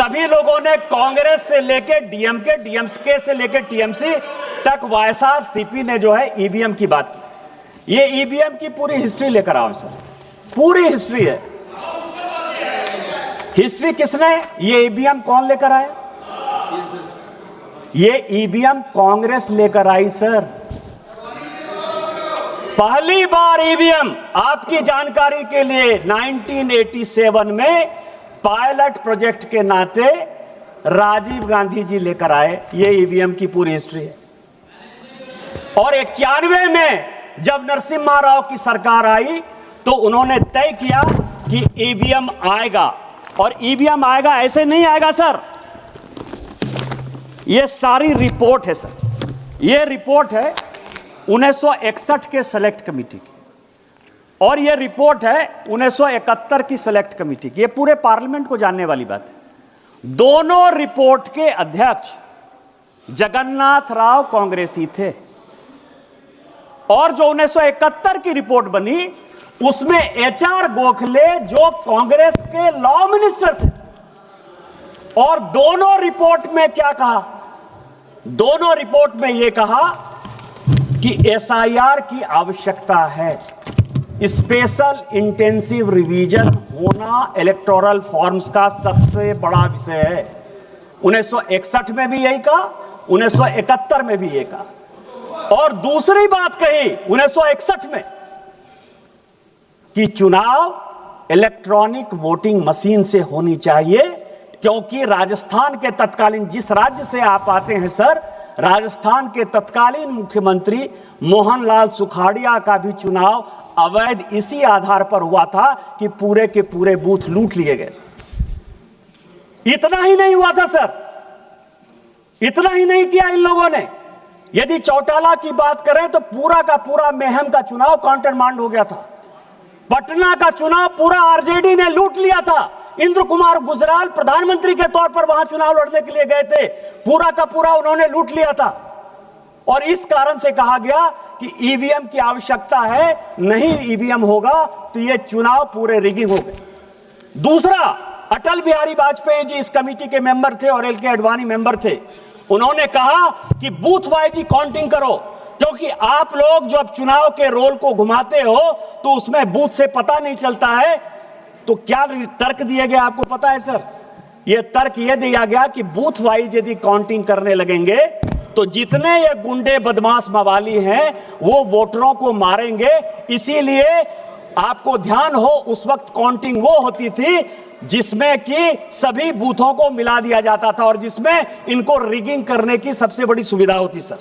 सभी लोगों ने कांग्रेस से लेकर डीएमके, डीएमके से लेकर टीएमसी तक वाईएसआरसीपी ने जो है ईवीएम की बात की। ये ईवीएम की पूरी हिस्ट्री लेकर आओ सर, पूरी हिस्ट्री है। हिस्ट्री किसने, ये ईवीएम कौन लेकर आया? ये ईवीएम कांग्रेस लेकर आई सर। पहली बार ईवीएम, आपकी जानकारी के लिए, 1987 में पायलट प्रोजेक्ट के नाते राजीव गांधी जी लेकर आए। ये ईवीएम की पूरी हिस्ट्री है। और 91 में जब नरसिम्हा राव की सरकार आई तो उन्होंने तय किया कि ईवीएम आएगा। और ईवीएम आएगा, ऐसे नहीं आएगा सर, ये सारी रिपोर्ट है सर। ये रिपोर्ट है 1961 के सेलेक्ट कमेटी की, और ये रिपोर्ट है 1971 की सेलेक्ट कमेटी की। ये पूरे पार्लियामेंट को जानने वाली बात है। दोनों रिपोर्ट के अध्यक्ष जगन्नाथ राव कांग्रेसी थे, और जो 1971 की रिपोर्ट बनी उसमें एचआर गोखले जो कांग्रेस के लॉ मिनिस्टर थे। और दोनों रिपोर्ट में क्या कहा? दोनों रिपोर्ट में यह कहा कि एसआईआर की आवश्यकता है, स्पेशल इंटेंसिव रिवीजन होना इलेक्टोरल फॉर्म्स का सबसे बड़ा विषय है। 1961 में भी यही कहा, 1971 में भी यही कहा। और दूसरी बात कही 1961 में कि चुनाव इलेक्ट्रॉनिक वोटिंग मशीन से होनी चाहिए, क्योंकि राजस्थान के तत्कालीन, जिस राज्य से आप आते हैं सर, राजस्थान के तत्कालीन मुख्यमंत्री मोहनलाल सुखाड़िया का भी चुनाव अवैध इसी आधार पर हुआ था कि पूरे के पूरे बूथ लूट लिए गए। इतना ही नहीं हुआ था सर, इतना ही नहीं किया इन लोगों ने। यदि चौटाला की बात करें तो पूरा का पूरा मेहम का चुनाव काउंटरमांड हो गया था। पटना का चुनाव पूरा आरजेडी ने लूट लिया था। इंद्र कुमार गुजराल प्रधानमंत्री के तौर पर वहां चुनाव लड़ने के लिए गए थे, पूरा का पूरा उन्होंने लूट लिया था। और इस कारण से कहा गया कि ईवीएम की आवश्यकता है, नहीं ईवीएम होगा तो ये चुनाव पूरे रिगिंग हो गए। दूसरा, अटल बिहारी वाजपेयी जी इस कमेटी के मेंबर थे और एल.के. आडवाणी मेंबर थे। उन्होंने कहा कि बूथ वाइज ही काउंटिंग करो, क्योंकि आप लोग जब चुनाव के रोल को घुमाते हो तो उसमें बूथ से पता नहीं चलता है। तो क्या तर्क दिए गए आपको पता है सर? यह तर्क यह दिया गया कि बूथ वाइज यदि काउंटिंग करने लगेंगे तो जितने ये गुंडे बदमाश मवाली हैं वो वोटरों को मारेंगे। इसीलिए आपको ध्यान हो, उस वक्त काउंटिंग वो होती थी जिसमें कि सभी बूथों को मिला दिया जाता था और जिसमें इनको रिगिंग करने की सबसे बड़ी सुविधा होती सर।